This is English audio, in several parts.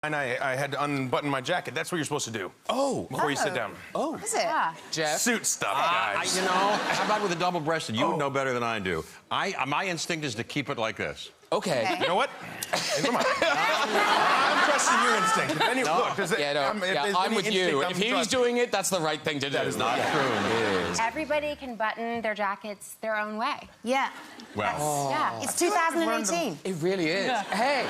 And I had to unbutton my jacket. That's what you're supposed to do. Oh. Before you sit down. Oh. Is it? Jeff. Suit stuff, guys. You know, how about with a double-breasted? You would know better than I do. My instinct is to keep it like this. Okay. You know what? Come on. I'm trusting your instinct. If any, look, I'm with you. If he's doing it, that's the right thing to do. That is not true. Everybody can button their jackets their own way. Yeah. Well, Yeah. It's 2018. It really is. Yeah. Hey,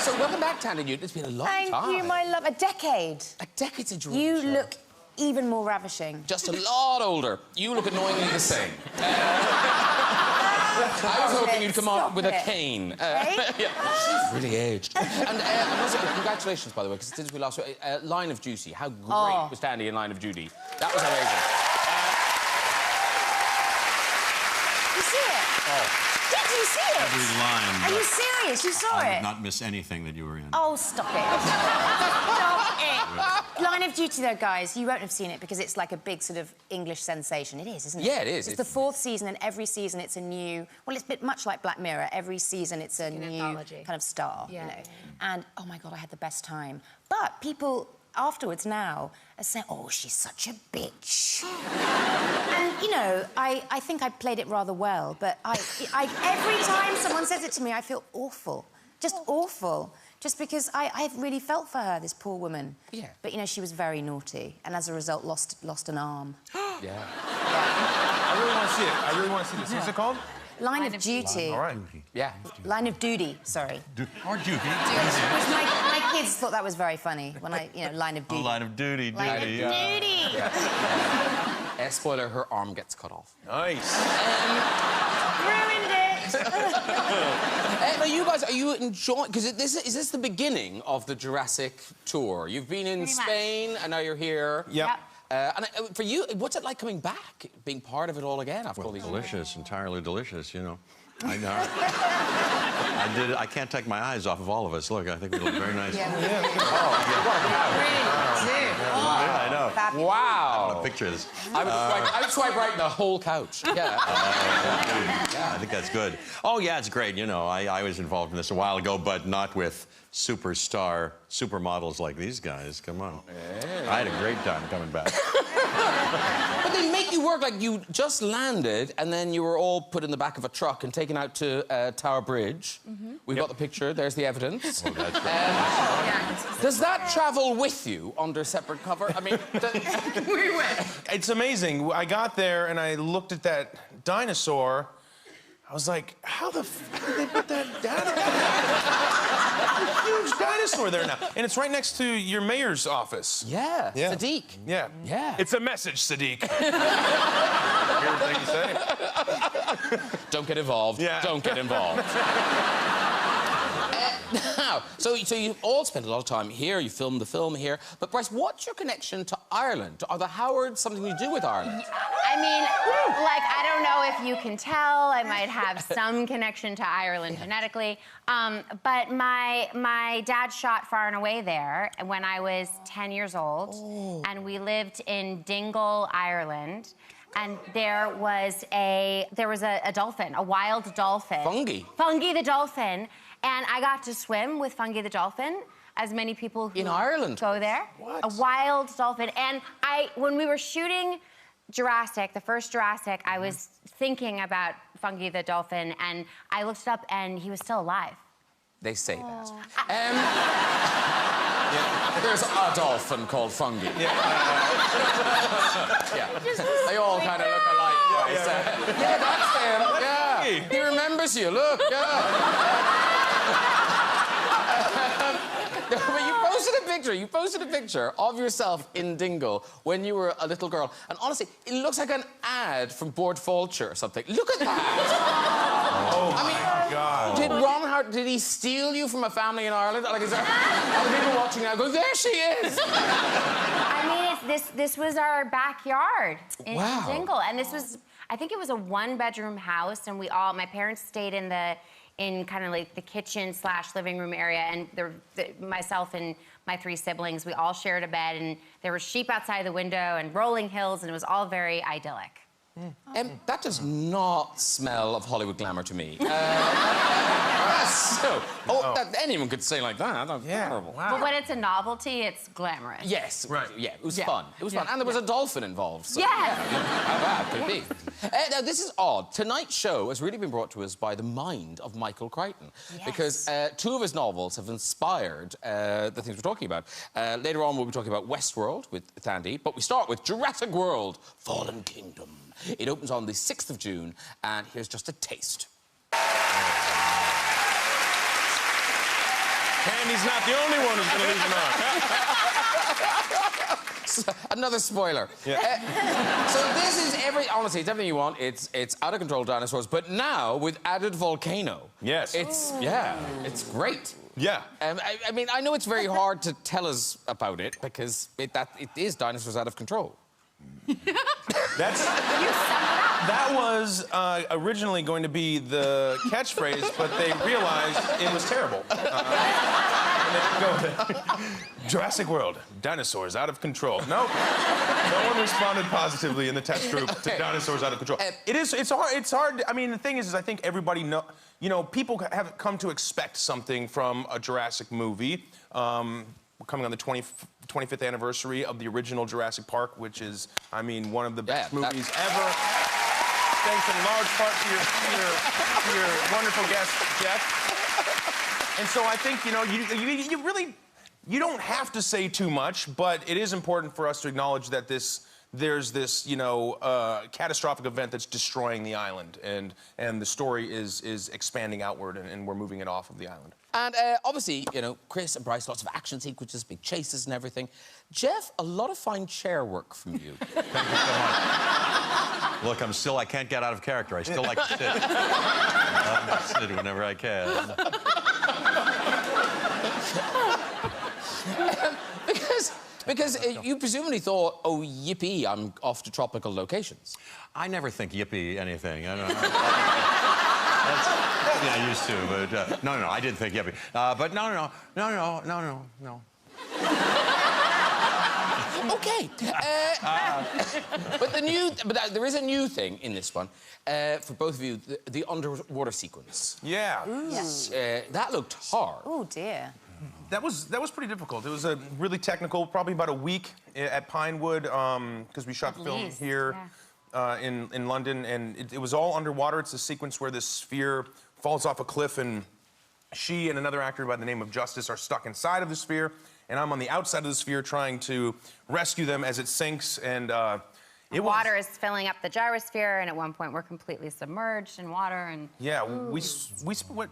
so welcome back, Thandie. It's been a long time. Thank you, my love. A decade. A decade's a dream. You look even more ravishing. Just a lot older. You look annoyingly the same. I was hoping you'd come on with a cane. Yeah. She's really aged. And also, congratulations, by the way, because since we last Line of Duty. How great was Thandie in Line of Duty? That was amazing. You see it? Oh. Did you see it? Every line. Are you serious? You saw I it? did not miss anything that you were in. Oh, stop it. Stop it. Line of Duty, though, guys, you won't have seen it because it's like a big sort of English sensation. It is, isn't it? Yeah, it is. It's the 4th season, and every season it's a new... Well, it's a bit much like Black Mirror. Every season it's a new anthology. kind of star, Yeah. you know. And, oh, my God, I had the best time. But people afterwards now are saying, oh, she's such a bitch. And, you know, I think I played it rather well, but every time someone says it to me, I feel awful. Just awful. Just because I've really felt for her, this poor woman. Yeah. But, you know, she was very naughty, and as a result, lost an arm. Yeah. I really want to see it. I really want to see this. What's it called? Line of Duty. All right. Yeah. Line of Duty, sorry. Or Duty. Which my kids thought that was very funny when Line of Duty. Line of Duty. Line of Duty. Spoiler, her arm gets cut off. Nice. Ruined it. Now, you guys, are you enjoying... Because is this the beginning of the Jurassic tour? You've been in Spain, and now you're here. Yep. And for you, what's it like coming back, being part of it all again after all these years? Delicious, entirely delicious, you know. I know. I can't take my eyes off of all of us. Look, I think we look very nice. Yeah. I know. Fabulous. Wow. Pictures. I would swipe right in the whole couch. Yeah. I think that's good. Oh, yeah, it's great. You know, I was involved in this a while ago, but not with supermodels like these guys. Come on. Hey. I had a great time coming back. But they make you work like you just landed and then you were all put in the back of a truck and taken out to Tower Bridge. We've got the picture. There's the evidence. Oh, that's great. Does that travel with you under separate cover? I mean, we went. It's amazing. I got there and I looked at that dinosaur. I was like, how the f did they put that down? A huge dinosaur there now. And it's right next to your mayor's office. Yeah. Sadiq. Yeah. Yeah. It's a message, Sadiq. Hear the thing you say? Don't get involved. Yeah. Don't get involved. Now, so you all spent a lot of time here, you filmed the film here, but Bryce, what's your connection to Ireland? Are the Howards something to do with Ireland? I mean, like, I don't know if you can tell. I might have some connection to Ireland genetically. But my dad shot Far and Away there when I was 10 years old. Oh. And we lived in Dingle, Ireland. And there was a dolphin, a wild dolphin. Fungi the dolphin. And I got to swim with Fungi the dolphin, as many people who in Ireland go there. What? A wild dolphin. And when we were shooting Jurassic, the first Jurassic, I was thinking about Fungi the dolphin, and I looked up, and he was still alive. They say that. There's a dolphin called Fungi. They all kind of look alike. Yeah, that's him. Yeah. He remembers you. Look. But you posted a picture of yourself in Dingle when you were a little girl. And honestly, it looks like an ad from Board Fulcher or something. Look at that! Oh, my God. Did Ron Hart, did he steal you from a family in Ireland? Like, is there other people watching now going, there she is! I mean, this was our backyard in Dingle. And this was, I think it was a one-bedroom house, and my parents stayed in kind of like the kitchen / living room area, and myself and my 3 siblings, we all shared a bed, and there were sheep outside the window and rolling hills, and it was all very idyllic. That does not smell of Hollywood glamour to me. So, anyone could say like that. That's terrible. Wow. But when it's a novelty, it's glamorous. Yes. Right. Yeah, it was fun. It was fun. And there was a dolphin involved. So, Yes. How bad could it be? Now, this is odd. Tonight's show has really been brought to us by the mind of Michael Crichton. Yes. Because two of his novels have inspired the things we're talking about. Later on, we'll be talking about Westworld with Thandie, but we start with Jurassic World, Fallen Kingdom. It opens on the 6th of June, and here's just a taste. Thandie's not the only one who's going to lose an arm. Another spoiler. Yeah. So this is honestly, it's everything you want. It's out of control dinosaurs, but now with added volcano. Yes. It's great. Yeah. I mean, I know it's very hard to tell us about it because it is dinosaurs out of control. That was originally going to be the catchphrase, but they realized it was terrible. Jurassic World, dinosaurs out of control. Nope. No one responded positively in the test group to dinosaurs out of control. It's hard. I mean, the thing is I think everybody people have come to expect something from a Jurassic movie. We're coming on the 25th anniversary of the original Jurassic Park, which is, I mean, one of the best movies ever. Thanks in large part to your wonderful guest, Jeff. And so I think, you don't have to say too much, but it is important for us to acknowledge that there's this, catastrophic event that's destroying the island, and the story is expanding outward, and we're moving it off of the island. And obviously, Chris and Bryce, lots of action sequences, big chases and everything. Jeff, a lot of fine chair work from you. Thank you so much. Look, I can't get out of character. I still like to sit. I love to sit whenever I can. Because you presumably thought, oh, yippee, I'm off to tropical locations. I never think yippee anything. I don't know. Yeah, I used to, but no, I didn't think yippee. But no. Okay. But there is a new thing in this one for both of you: the underwater sequence. Yeah. That looked hard. Oh dear. That was pretty difficult. It was a really technical, probably about a week at Pinewood, because we shot the film here in London, and it was all underwater. It's a sequence where this sphere falls off a cliff, and she and another actor by the name of Justice are stuck inside of the sphere, and I'm on the outside of the sphere trying to rescue them as it sinks, and water is filling up the gyrosphere, and at one point we're completely submerged in water, and... Yeah, we spent,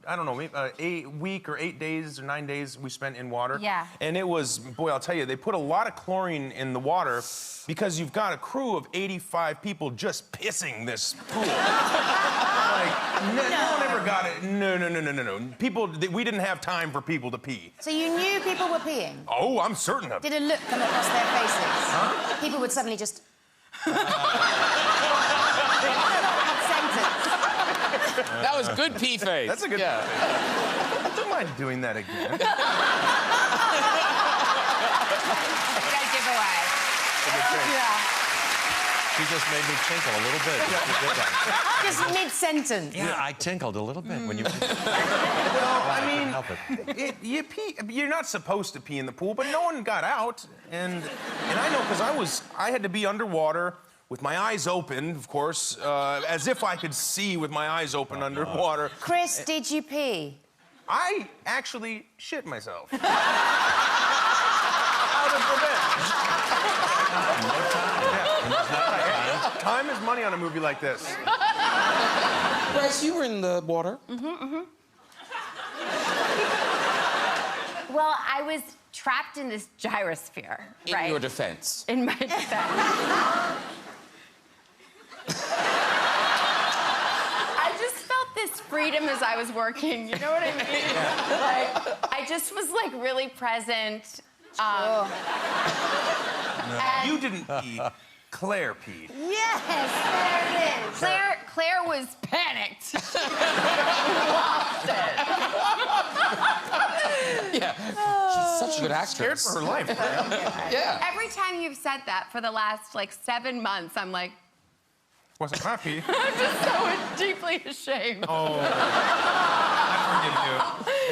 I don't know, maybe a week or 8 days or 9 days we spent in water. Yeah. And it was, boy, I'll tell you, they put a lot of chlorine in the water because you've got a crew of 85 people just pissing this pool. No one ever got it. No. People, we didn't have time for people to pee. So you knew people were peeing? Oh, I'm certain of it. Did a look come across their faces? Huh? People would suddenly just... That was good pee face. That's a good pee face. I don't mind doing that again. Good giveaway. She just made me tinkle a little bit. Just mid-sentence. Yeah, I tinkled a little bit when you... Well, I mean, help it. you pee. You're not supposed to pee in the pool, but no one got out, and I know because I had to be underwater with my eyes open, of course, as if I could see with my eyes open underwater. Chris, did you pee? I actually shit myself. Out of revenge. Time is money on a movie like this. Bryce, you were in the water. Well, I was trapped in this gyrosphere, right? In your defense. In my defense. I just felt this freedom as I was working, you know what I mean? Like, I just was, like, really present. You didn't pee. Claire peed. Yes, there it is. Claire was panicked. Lost it. Yeah. She's such a good actress. Scared for her life. Yeah. Every time you've said that for the last, 7 months, I'm like... Wasn't happy. I'm just so deeply ashamed. Oh. forgive you.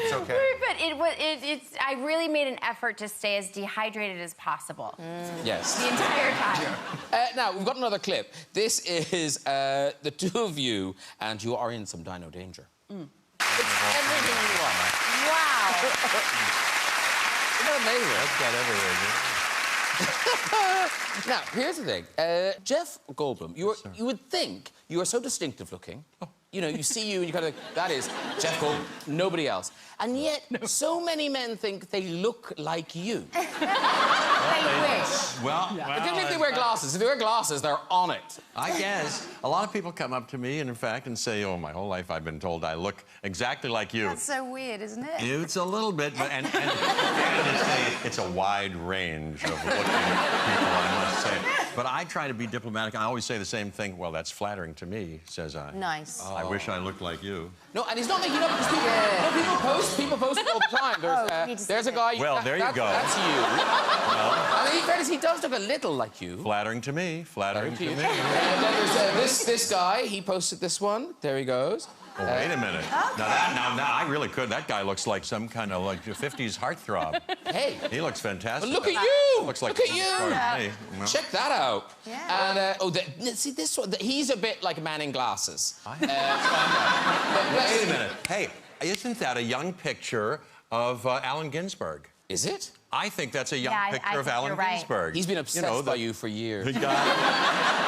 It's okay. But I really made an effort to stay as dehydrated as possible. Yes. The entire time. Now, we've got another clip. This is the two of you, and you are in some dino danger. It's everything you want. Wow. Isn't that amazing? That's got everything. Now, here's the thing. Jeff Goldblum, you would think you are so distinctive looking. You know, you see you and you kind of think, that is Jeff Goldblum, nobody else. And yet, so many men think they look like you. They wish. Well, Particularly if they wear glasses. If they wear glasses, they're on it. I guess. A lot of people come up to me, and in fact, and say, oh, my whole life I've been told I look exactly like you. That's so weird, isn't it? It's a little bit, but and to say it's a wide range of looking people, I must say. But I try to be diplomatic. I always say the same thing. Well, that's flattering to me, says I. Nice. I wish I looked like you. No, and he's not making up because people post it all the time. There's a guy... Well, there you go. That's you. Well, And in fairness, he does look a little like you. flattering to me. Flattering to me. And then there's this guy. He posted this one. There he goes. Oh, wait a minute. Now, I really could. That guy looks like some kind of like 50s heartthrob. Hey. He looks fantastic. Look at you! Looks like Look at you! Hey, well. Check that out. Yeah. And see this one. He's a bit like a man in glasses. Wait a minute. Hey, isn't that a young picture of Allen Ginsberg? Is it? I think that's a young Yeah, I picture of think Allen you're right. Ginsberg. He's been obsessed by you for years. The guy.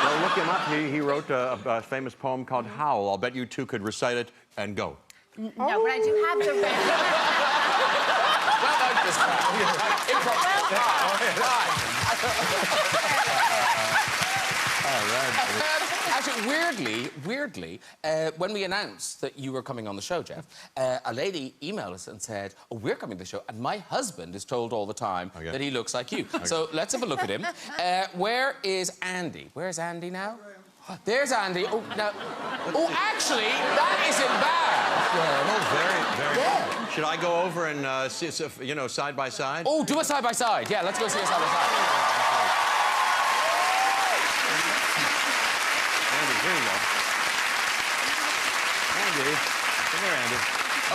Well, look him up. He wrote a famous poem called Howl. I'll bet you two could recite it and go. No, but I do have the Actually, weirdly, when we announced that you were coming on the show, Jeff, a lady emailed us and said, oh, we're coming to the show, and my husband is told all the time that he looks like you. So let's have a look at him. Where is Andy? Where's Andy now? There's Andy. Oh, now... Oh, actually, that isn't bad. Oh, very. Should I go over and see, you know, side by side? Oh, do a side-by-side. Yeah, let's go see a side-by-side. Andy, here you go. Andy. Come here, Andy.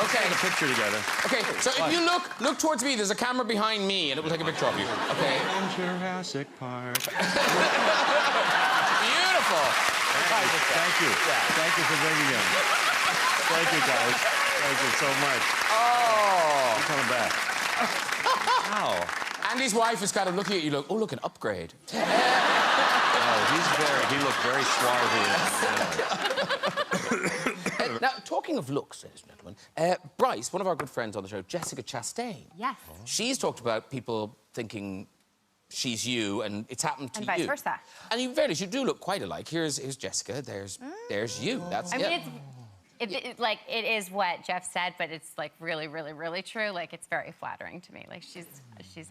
Okay. Let's take a picture together. Okay, so if you look towards me, there's a camera behind me, and it will take a picture of you. Okay. In Jurassic Park. Beautiful. Thank you. Thank you for bringing him. Thank you, guys. Thank you so much. Oh. I'm coming back. Wow. Andy's wife is kind of looking at you, oh, look, an upgrade. Oh, he looked very swarthy. Now, talking of looks, ladies and gentlemen, Bryce, one of our good friends on the show, Jessica Chastain. Yes. She's talked about people thinking she's you, and it's happened to you. And vice versa. And in fairness, you do look quite alike. Here's Jessica. There's you. That's I mean, it is what Jeff said, but it's like really, really, really true. Like, it's very flattering to me. Like, she's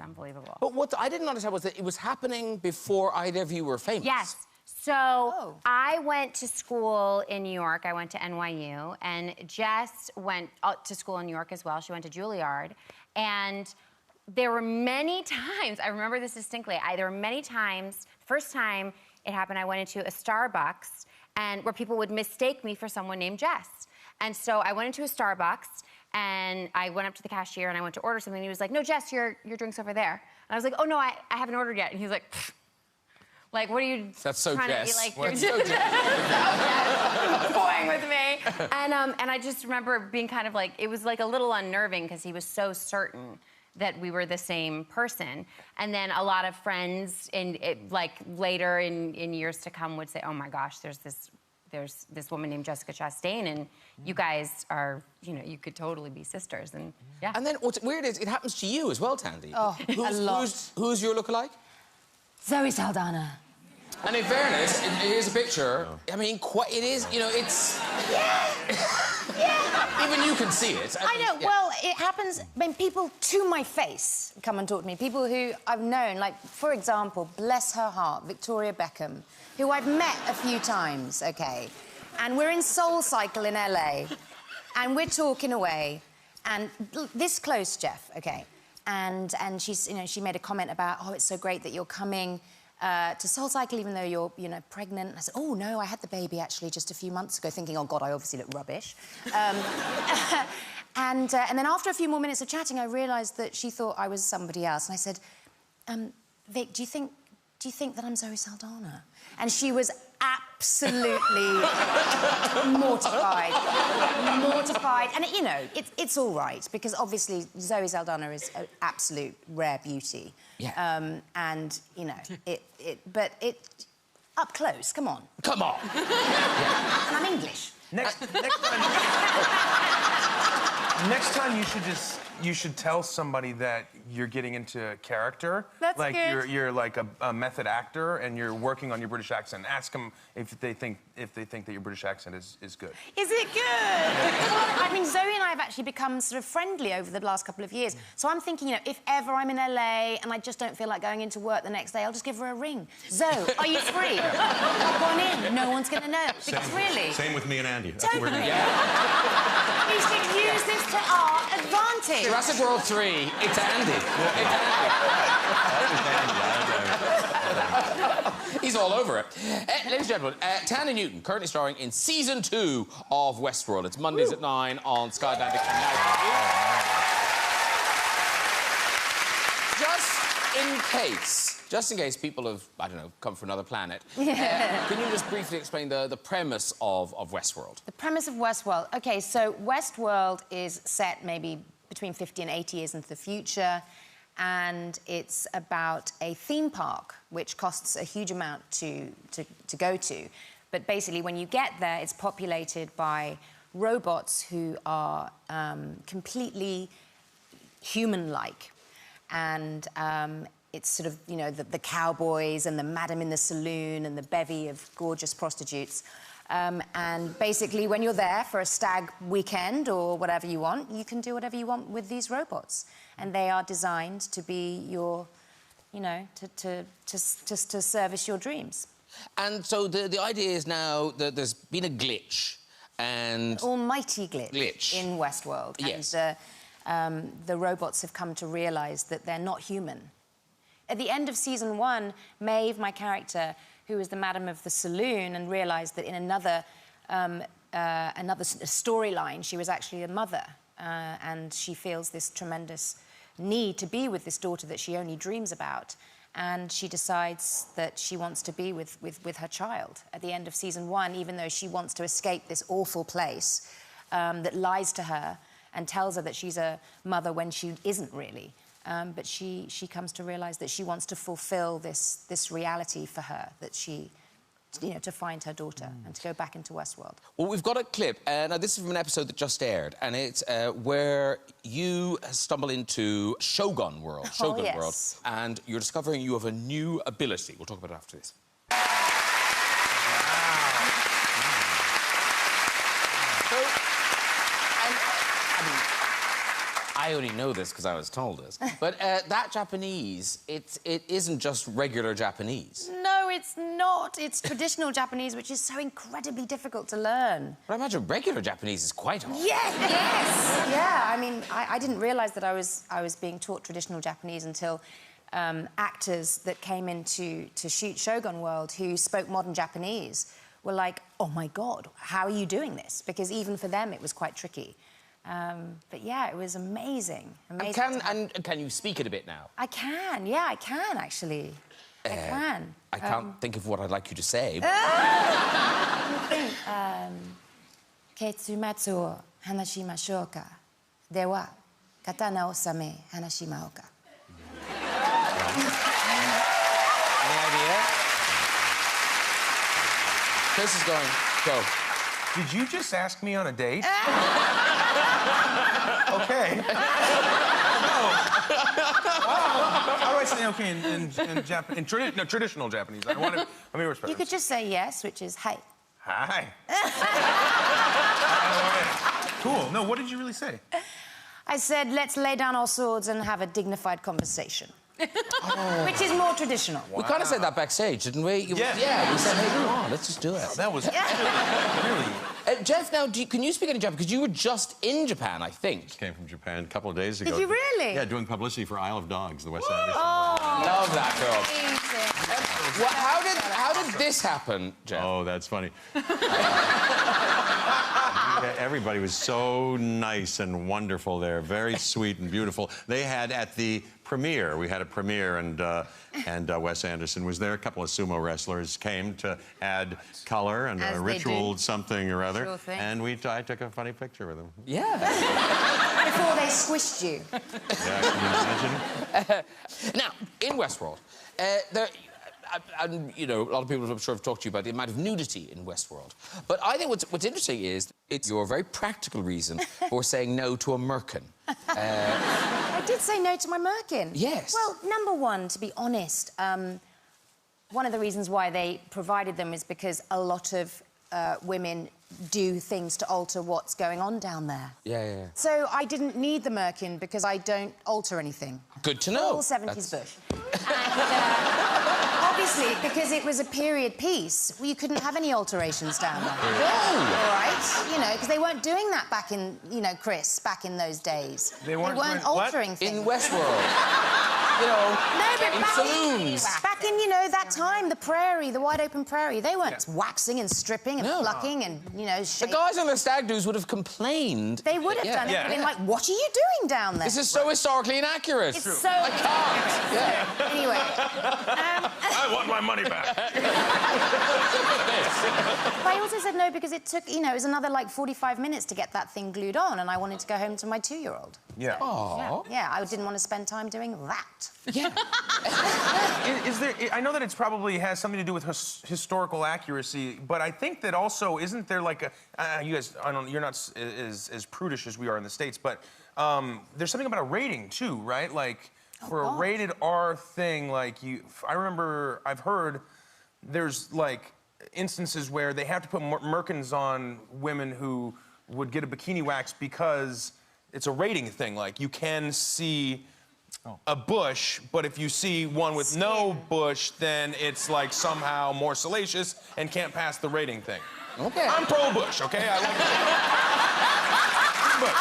unbelievable. But what I didn't understand was that it was happening before either of you were famous. Yes. So I went to school in New York. I went to NYU, and Jess went to school in New York as well. She went to Juilliard, and there were many times, I remember this distinctly, there were many times, first time it happened, I went into a Starbucks and where people would mistake me for someone named Jess. And so I went into a Starbucks and I went up to the cashier and I went to order something and he was like, no, Jess, your drink's over there. And I was like, oh, no, I haven't ordered yet. And he's like, pfft. Like, what are you That's so trying Jess. to be like? Well, You're so Jess. toying with me. And I just remember being kind of like, it was like a little unnerving because he was so certain that we were the same person. And then a lot of friends later in years to come would say, oh my gosh, there's this woman named Jessica Chastain and you guys are, you could totally be sisters. And yeah. And then what's weird is it happens to you as well, Thandie. Oh, a lot. Who's your lookalike? Zoe Saldana. And in fairness, here's a picture. I mean, it is, it's... Yeah. Even you can see it. I know. Yeah. Well, it happens when people to my face come and talk to me. People who I've known, like, for example, bless her heart, Victoria Beckham, who I've met a few times, OK? And we're in Soul Cycle in LA, and we're talking away, and this close, Jeff, OK? And she's, she made a comment about, oh, it's so great that you're coming to Soul Cycle, even though you're, pregnant. And I said, oh, no, I had the baby, actually, just a few months ago, thinking, oh, God, I obviously look rubbish. And then after a few more minutes of chatting, I realised that she thought I was somebody else. And I said, Vic, do you think that I'm Zoe Saldana? And she was absolutely mortified. Mortified. And, you know, it's all right, because obviously Zoe Saldana is an absolute rare beauty. Yeah. And, you know, but up close, come on. Come on. And I'm English. Next time you should tell somebody that you're getting into character. That's like good. you're like a method actor and you're working on your British accent. Ask them if they think that your British accent is good. Is it good? Well, I mean, Zoe and I have actually become sort of friendly over the last couple of years. So I'm thinking, you know, if ever I'm in LA and I just don't feel like going into work the next day, I'll just give her a ring. Zoe, are you free? Go on in. No one's going to know. Because really... Same with me and Andy. That's what we're Totally. doing. We should use this to our advantage. Jurassic World 3, it's Andy. He's all over it. Ladies and gentlemen, Thandie Newton, currently starring in Season 2 of Westworld. It's Mondays at 9 on Sky Atlantic. Just in case people have, I don't know, come from another planet, can you just briefly explain the premise of Westworld? The premise of Westworld. OK, so Westworld is set maybe between 50 and 80 years into the future, and it's about a theme park which costs a huge amount to go to. But basically, when you get there, it's populated by robots who are completely human-like. And it's sort of, you know, the cowboys and the madam in the saloon and the bevy of gorgeous prostitutes. And basically, when you're there for a stag weekend or whatever you want, you can do whatever you want with these robots. And they are designed to be your, you know, to service your dreams. And so the idea is now that there's been a glitch, and... Almighty glitch. In Westworld. Yes. And the robots have come to realise that they're not human. At the end of Season 1, Maeve, my character, who was the madam of the saloon, and realised that in another storyline, she was actually a mother, and she feels this tremendous need to be with this daughter that she only dreams about, and she decides that she wants to be with her child at the end of Season 1, even though she wants to escape this awful place that lies to her and tells her that she's a mother when she isn't really. But she comes to realise that she wants to fulfil this reality for her, that she, you know, to find her daughter and to go back into Westworld. Well, we've got a clip. Now, this is from an episode that just aired, and it's where you stumble into Shogun World. Shogun World. And you're discovering you have a new ability. We'll talk about it after this. I only know this because I was told this, but that Japanese, it isn't just regular Japanese. No, it's not. It's traditional Japanese, which is so incredibly difficult to learn. But I imagine regular Japanese is quite hard. Yes, yes. Yeah, I mean, I didn't realise that I was being taught traditional Japanese until actors that came in to shoot Shogun World who spoke modern Japanese were like, oh, my God, how are you doing this? Because even for them, it was quite tricky. But yeah, it was amazing. Can you speak it a bit now? I can, yeah, I can actually. I can. I can't think of what I'd like you to say. Ketsumatsu o hanashimashou ka. Dewa katana o same hanashimau ka. Any idea? Chris is going, go. Did you just ask me on a date? Okay. No. Wow. How do I say okay in traditional Japanese? Let me respect. You could just say yes, which is hi. Hi. Cool. No, what did you really say? I said, let's lay down our swords and have a dignified conversation. Which is more traditional. Wow. We kind of said that backstage, didn't we? Yeah, we said, hey, come on, let's just do it. That was really... Jeff, now, can you speak any Japanese? Because you were just in Japan, I think. Just came from Japan a couple of days ago. Did you really? Yeah, doing publicity for Isle of Dogs, the West Anderson. Oh, love that girl. Well, how did this happen, Jeff? Oh, that's funny. Everybody was so nice and wonderful there, very sweet and beautiful. They had at the premiere, we had a premiere, and Wes Anderson was there. A couple of sumo wrestlers came to add color and As a they ritual do. something or other. Sure thing. And I took a funny picture with them. Yeah. Before they squished you. Yeah, can you imagine? Now, in Westworld, you know, a lot of people I'm sure have talked to you about the amount of nudity in Westworld. But I think what's interesting is it's your very practical reason for saying no to a merkin. I did say no to my merkin. Yes. Well, number one, to be honest, one of the reasons why they provided them is because a lot of women do things to alter what's going on down there. Yeah. So I didn't need the merkin because I don't alter anything. Good to know. All 70s bush. And obviously, because it was a period piece, you couldn't have any alterations down there. No! All right? You know, because they weren't doing that back in, you know, Chris, back in those days. They weren't doing altering what? things. In Westworld. You know, in saloons. Back in, you know, that time, the prairie, the wide open prairie, they weren't waxing and stripping and plucking and, you know, The guys on the stag doos would have complained. They would have done it. Yeah. Been like, what are you doing down there? This is so historically inaccurate. It's so... I can't. Yeah. Anyway. I want my money back. But I also said no because it took, you know, it was another, like, 45 minutes to get that thing glued on, and I wanted to go home to my 2-year-old. Yeah. Aww. Yeah, I didn't want to spend time doing that. Yeah. Is there? I know that it's probably has something to do with historical accuracy, but I think that also isn't there like a you guys? I don't. You're not as prudish as we are in the States, but there's something about a rating too, right? Like for a rated R thing, like I've heard there's like instances where they have to put merkins on women who would get a bikini wax because it's a rating thing. Like you can see a bush, but if you see one with no bush, then it's like somehow more salacious and can't pass the rating thing. Okay. I'm pro-bush, okay? I like bush.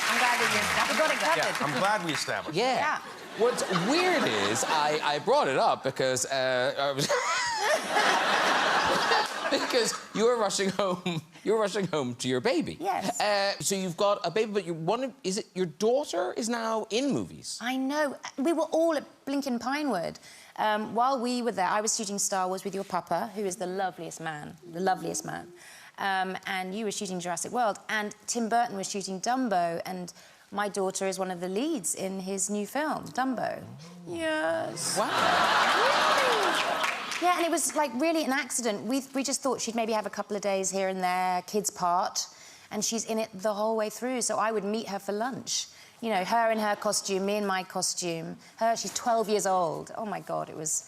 I'm glad that you got it covered. Yeah, I'm glad we established. Yeah. What's weird is I brought it up because I was because you were rushing home. You were rushing home to your baby. Yes. So you've got a baby, but is it your daughter is now in movies? I know. We were all at Blinkin' Pinewood. While we were there, I was shooting Star Wars with your papa, who is the loveliest man. And you were shooting Jurassic World, and Tim Burton was shooting Dumbo, and my daughter is one of the leads in his new film, Dumbo. Yes. Wow. Yeah, and it was, like, really an accident. We just thought she'd maybe have a couple of days here and there, kids' part, and she's in it the whole way through, so I would meet her for lunch. You know, her in her costume, me in my costume. She's 12 years old. Oh, my God, it was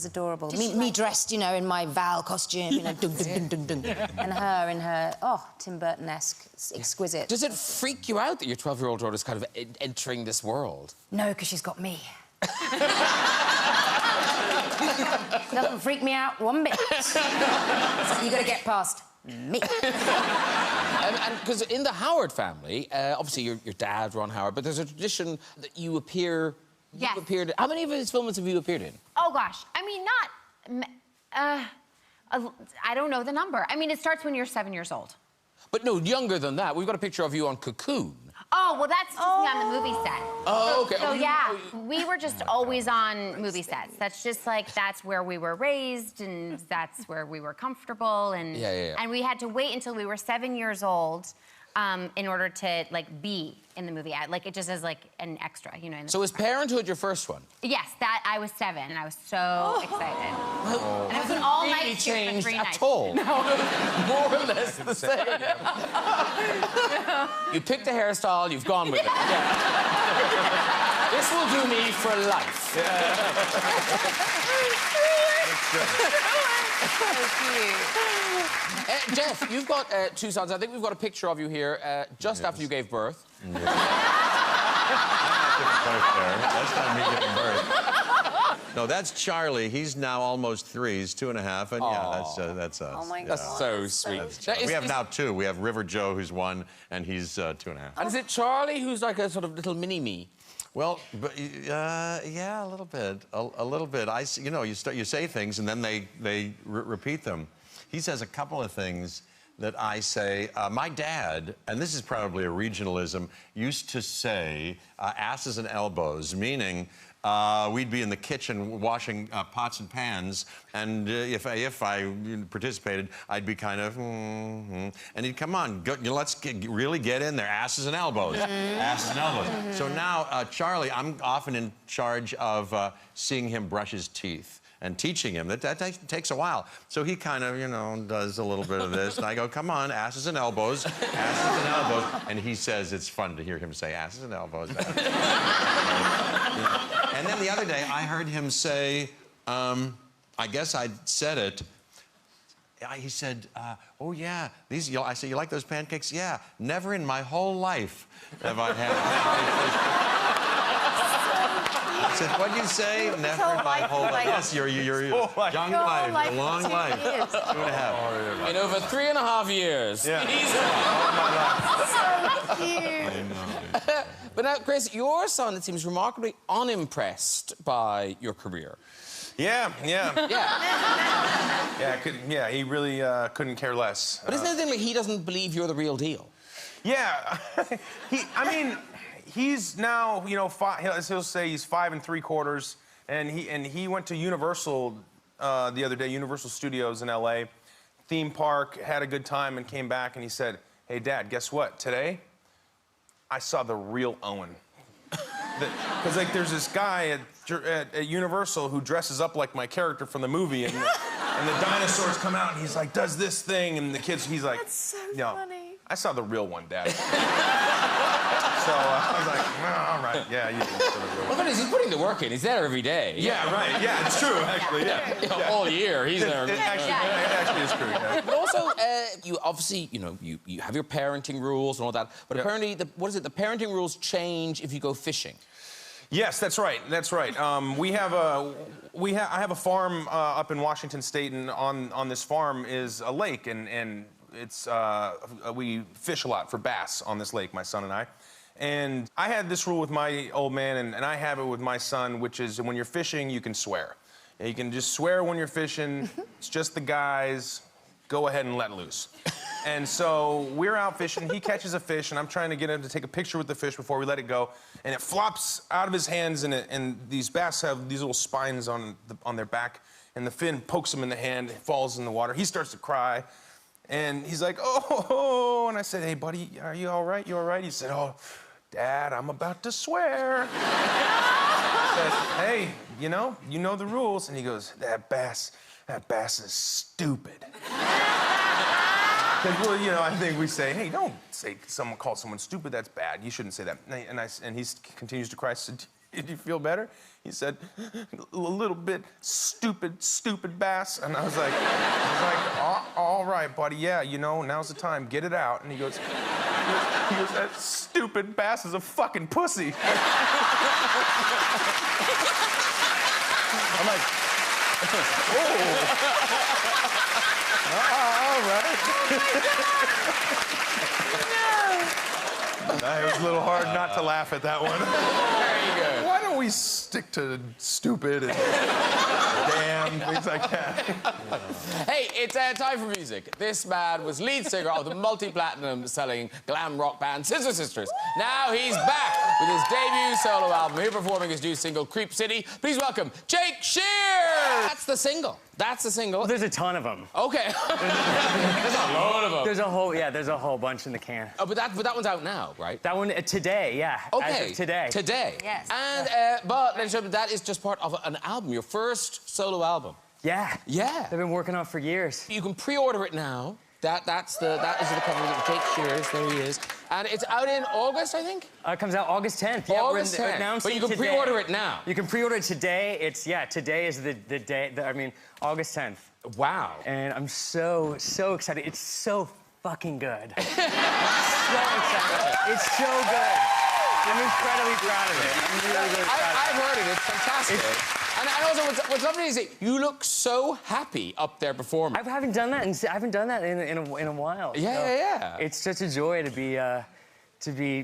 adorable. Me dressed, you know, in my Val costume, you know, dun, dun, dun, dun, dun. And her in her, Tim Burton-esque, exquisite. Does it freak you out that your 12-year-old daughter is kind of entering this world? No, because she's got me. Doesn't freak me out one bit. So you got to get past me. And because in the Howard family, obviously your dad, Ron Howard, but there's a tradition that you appear. Yes. You appeared. How many of his films have you appeared in? Oh gosh, I mean, I don't know the number. I mean, it starts when you're 7 years old. But no, younger than that. We've got a picture of you on Cocoon. Oh, well, that's just me on the movie set. Oh, okay. So, yeah, we were just always on movie sets. That's just, like, that's where we were raised, and that's where we were comfortable. And, and we had to wait until we were 7 years old in order to, like, be in the movie. Like, it just as, like, an extra, you know. So is Parenthood your first one? Yes, that I was 7, and I was so excited. And it was an all-night Really shoot for changed 3 nights. at all. No, more or less the same. You picked a hairstyle, you've gone with it. This will do me for life. So cute. Jeff, you've got 2 sons. I think we've got a picture of you here just after you gave birth. Last time me giving birth. No, that's Charlie. He's now almost 3. He's 2.5, and yeah, that's us. Oh my God. That's so sweet. We have now 2. We have River Joe, who's 1, and he's 2.5. And is it Charlie who's like a sort of little mini-me? Well, but, yeah, a little bit. A little bit. You know, you say things, and then they repeat them. He says a couple of things that I say. My dad, and this is probably a regionalism, used to say asses and elbows, meaning we'd be in the kitchen washing pots and pans, and if I participated, I'd be kind of, and he'd come on, let's really get in there, asses and elbows, asses and elbows. So now, Charlie, I'm often in charge of seeing him brush his teeth and teaching him. That takes a while. So he kind of, you know, does a little bit of this, and I go, come on, asses and elbows, asses and elbows. And he says it's fun to hear him say asses and elbows. And then the other day, I heard him say, I guess I said it. He said, oh, yeah, I said, you like those pancakes? Yeah, never in my whole life have I had pancakes. I said, what'd you say? Never in my whole life. Yes, your young life, your long life. 2.5. In over 3.5 years. Yeah. So cute. But now, Chris, your son, it seems, remarkably unimpressed by your career. Yeah. Yeah. Yeah, he really couldn't care less. But isn't it the thing, like, he doesn't believe you're the real deal? Yeah. I mean, he's now, you know, he'll say he's 5 3/4, and he went to Universal the other day, Universal Studios in LA, theme park, had a good time, and came back, and he said, hey, Dad, guess what? Today, I saw the real Owen. Because, like, there's this guy at Universal who dresses up like my character from the movie, and the dinosaurs come out, and he's like, does this thing, and the kids, he's like, that's so funny. I saw the real one, Dad. So I was like, well, all right, yeah, you didn't see the real one. Well, but he's putting the work in. He's there every day. Yeah, right, yeah, it's true, actually, yeah. All year, he's there. It actually is true, yeah. But also, you obviously, you know, you have your parenting rules and all that, but apparently, the parenting rules change if you go fishing. Yes, that's right. That's right. I have a farm up in Washington State, and on this farm is a lake, and it's we fish a lot for bass on this lake, my son and I. And I had this rule with my old man, and I have it with my son, which is when you're fishing, you can swear. You can just swear when you're fishing. It's just the guys. Go ahead and let loose. And so we're out fishing. He catches a fish, and I'm trying to get him to take a picture with the fish before we let it go. And it flops out of his hands, and these bass have these little spines on their back. And the fin pokes him in the hand, falls in the water. He starts to cry. And he's like, oh. And I said, hey, buddy, are you all right? You all right? He said, oh, Dad, I'm about to swear. I said, hey, you know the rules. And he goes, that bass is stupid. Because, well, you know, I think we say, hey, don't say call someone stupid. That's bad. You shouldn't say that. And he continues to cry. I said, did you feel better? He said, a little bit stupid bass. And I was like, all right, buddy. Yeah, you know, now's the time. Get it out. And he goes, that stupid bass is a fucking pussy. I'm like, oh. All right. It was a little hard not to laugh at that one. Very good. Why don't we stick to stupid and damn, things like that? Hey, it's time for music. This man was lead singer of the multi-platinum selling glam rock band Scissor Sisters. Now he's back with his debut solo album, here performing his new single, Creep City. Please welcome Jake Shears! That's the single. That's the single. There's a ton of them. Okay. There's a load of them. There's a whole bunch in the can. Oh, but that one's out now, right? That one today, yeah. Okay. As of today. Today. Yes. And but ladies and gentlemen, that is just part of an album, your first solo album. Yeah. Yeah. They've been working on it for years. You can pre-order it now. That is the cover of Jake Shears. There he is. And it's out in August, I think? It comes out August 10th. Yeah, August 10th. But you can pre-order it now. You can pre-order it today. Today is the day, August 10th. Wow. And I'm so excited. It's so fucking good. I'm so excited. It's so good. I'm incredibly proud of it. I'm really proud of it. I've heard it. It's fantastic. And And also, what's lovely is that you look so happy up there performing. I haven't done that in a while. Yeah. It's such a joy to be, I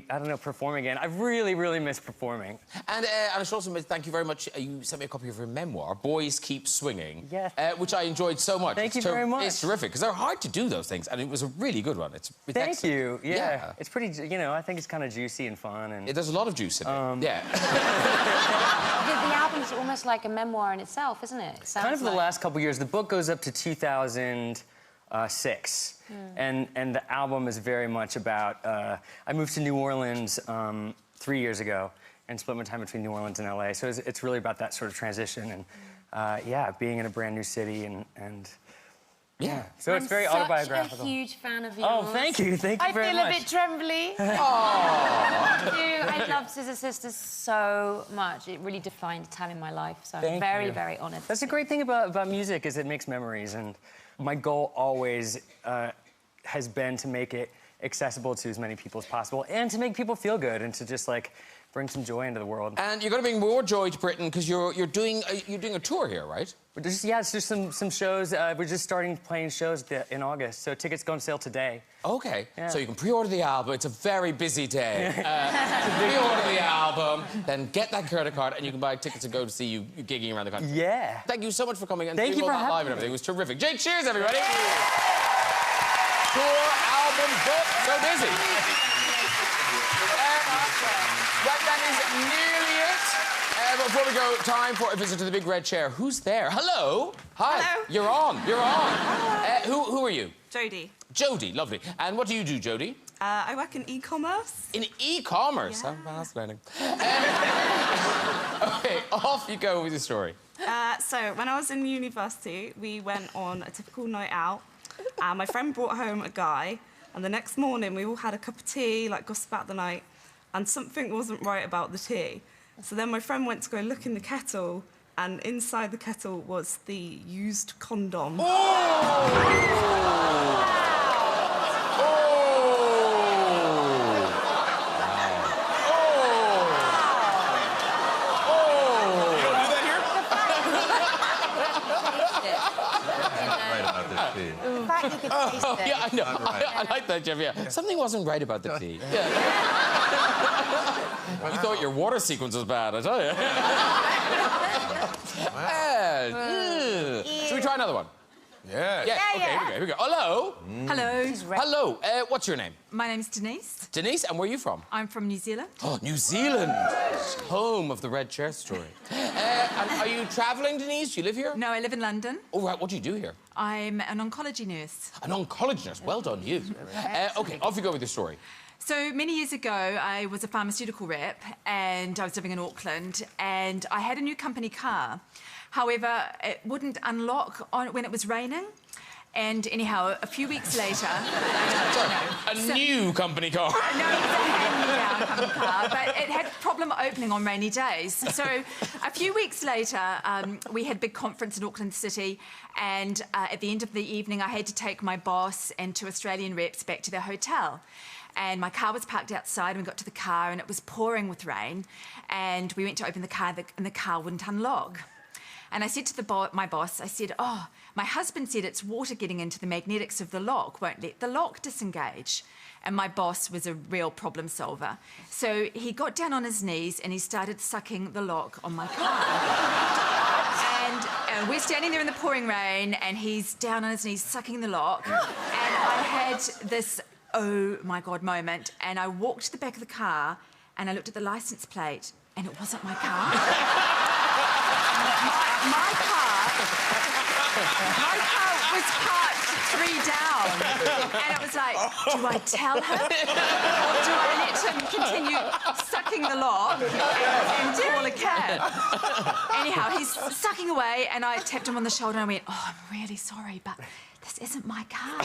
don't know, performing again. I really, really miss performing. And I should also thank you very much. You sent me a copy of your memoir, Boys Keep Swinging, Yeah. which I enjoyed so much. Thank you very much. It's terrific, because they're hard to do, those things, and it was a really good one. It's Thank excellent. you. Yeah. It's pretty, you know, I think it's kind of juicy and fun. And There's a lot of juice in it. Yeah. The album's almost like a memoir in itself, isn't it? It sounds kind of the like... last couple years. The book goes up to 2006, and the album is very much about. I moved to New Orleans 3 years ago and split my time between New Orleans and LA. So it's really about that sort of transition and yeah, being in a brand new city and. Yeah, so it's very autobiographical. I'm such a huge fan of yours. Oh, thank you very much. I feel a bit trembly. Oh. I love Scissor Sisters so much. It really defined a time in my life, so I'm very, very honoured. That's the great thing about music is it makes memories, and my goal always has been to make it accessible to as many people as possible and to make people feel good and to just, like, bring some joy into the world. And you're going to bring more joy to Britain because you're doing a tour here, right? It's just some shows. We're just starting playing shows in August, so tickets go on sale today. Okay, Yeah. so you can pre-order the album. It's a very busy day. Pre-order the album, then get that credit card, and you can buy tickets to go to see you gigging around the country. Yeah. Thank you so much for coming and Thank you doing all for that live having and everything. me. It was terrific. Jake, cheers, everybody. Tour, album, book, so busy. Right, that is nearly it. Before we go, time for a visit to the big red chair. Who's there? Hello. Hi. Hello. You're on. You're on. Who are you? Jodie. Jodie, lovely. And what do you do, Jodie? I work in e-commerce. In e-commerce? Yeah. I'm fascinating. OK, off you go with your story. So, when I was in university, we went on a typical night out. My friend brought home a guy, and the next morning we all had a cup of tea, like gossip about the night, and something wasn't right about the tea. So then my friend went to go look in the kettle, and inside the kettle was the used condom. Right about this tea. The fact you could taste it. Yeah, I know. I like that, Jeff. Yeah. Something wasn't right about the tea. Yeah. You thought your water sequence was bad, I tell you. Should we try another one? Yeah. Yeah. Okay, here we go. Hello. Hello, Hello. What's your name? my name's Denise. Denise, and where are you from? I'm from New Zealand. Oh, New Zealand. Home of the red chair story. And are you travelling, Denise? Do you live here? No, I live in London. Oh, right. What do you do here? I'm an oncology nurse. An oncology nurse. Well done, you. OK, off you go with your story. So many years ago, I was a pharmaceutical rep and I was living in Auckland and I had a new company car. However, it wouldn't unlock when it was raining. And anyhow, a few weeks later... New company car. No, it was a hand-me-down company car, but it had a problem opening on rainy days. So a few weeks later, we had a big conference in Auckland City, and at the end of the evening, I had to take my boss and 2 Australian reps back to their hotel. And my car was parked outside, and we got to the car, and it was pouring with rain. And we went to open the car, and the car wouldn't unlock. And I said to my boss, I said, oh, my husband said it's water getting into the magnetics of the lock, won't let the lock disengage. And my boss was a real problem solver. So he got down on his knees and he started sucking the lock on my car. And we're standing there in the pouring rain and he's down on his knees sucking the lock. And I had this, oh my God, moment. And I walked to the back of the car and I looked at the licence plate and it wasn't my car. My car was parked 3 down. And it was like, do I tell him? Or do I let him continue sucking the lock and call a cab? Anyhow, he's sucking away and I tapped him on the shoulder and I went, oh, I'm really sorry, but this isn't my car.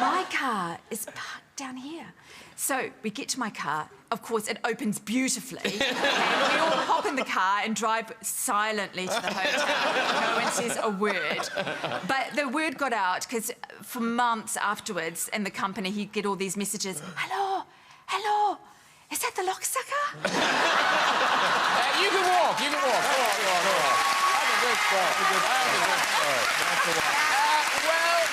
My car is parked down here. So we get to my car. Of course, it opens beautifully. And we all hop in the car and drive silently to the hotel. No one says a word. But the word got out because for months afterwards in the company, he'd get all these messages. Hello, hello, is that the lock sucker? You can walk, you can walk. Go on, go on, go on. Well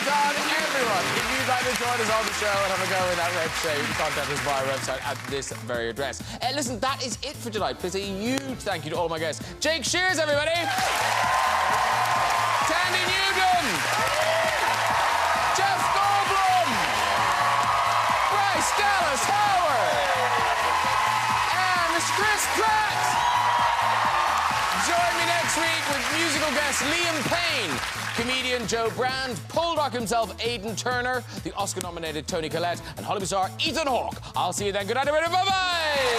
done, everyone. If you'd like to join us on the show and have a go in that red show, you can contact us via our website at this very address. Listen, that is it for tonight. Please a huge thank you to all my guests. Jake Shears, everybody. Thandie Newton. Jeff Goldblum. Bryce Dallas Howard. And Mr. Chris Pratt. Join me next week with musical guest Liam Payne, comedian Joe Brand, Pole Rock himself Aidan Turner, the Oscar-nominated Toni Collette, and Hollywood star Ethan Hawke. I'll see you then. Good night, everybody. Bye-bye!